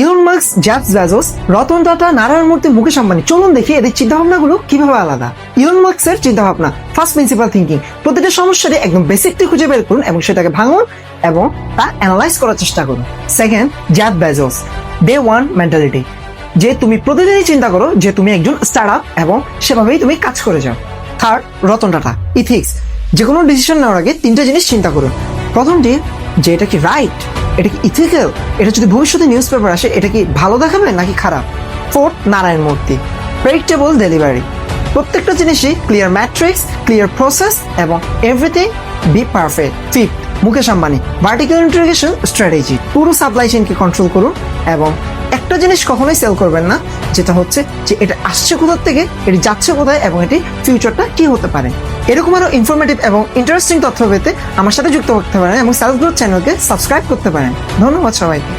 Elon Musk, Jeff Bezos, Ratan Tata, Narayan মূর্তি, মুকেশ আম্বানি, চলুন দেখি এদের চিন্তাভাবনাগুলো কিভাবে আলাদা। ইলন মাস্কের চিন্তাভাবনা, ফার্স্ট প্রিন্সিপাল থিঙ্কিং। প্রতিটা সমস্যারই একদম বেসিকটি খুঁজে বের করুন এবং সেটাকে ভাঙুন এবং তা অ্যানালাইজ করার চেষ্টা করুন। Second, Jeff Bezos, day one mentality, যে তুমি প্রতিদিনই চিন্তা করো যে তুমি একজন স্টার্ট আপ এবং সেভাবেই তুমি কাজ করে যাও। থার্ড, রতন টাটা, ইথিক্স, যে কোনো ডিসিশন নেওয়ার আগে তিনটা জিনিস চিন্তা করুন। প্রথমটি, যে এটা কি রাইট, এটা কি ইথিক্যাল, এটা যদি ভবিষ্যতে নিউজ পেপার আসে এটা কি ভালো দেখাবে নাকি খারাপ। ফোর্থ, নারায়ণ মূর্তি, প্রেডিক্টেবল ডেলিভারি, প্রত্যেকটা জিনিসই ক্লিয়ার ম্যাট্রিক্স, ক্লিয়ার প্রসেস এবং everything be perfect. Fifth, Mukesh Ambani, vertical integration strategy, পুরো সাপ্লাই চেইনকে কন্ট্রোল করুন এবং একটা জিনিস কখনোই সেল করবেন না, যেটা হচ্ছে যে এটা আসছে কোথা থেকে, এটি যাচ্ছে কোথায় এবং এটি ফিউচারটা কি হতে পারে। এরকম আরো ইনফরমেটিভ এবং ইন্টারেস্টিং তথ্য পেতে আমার সাথে যুক্ত করতে পারেন এবং সেলফ গ্রোথ চ্যানেলকে সাবস্ক্রাইব করতে পারেন। ধন্যবাদ সবাইকে।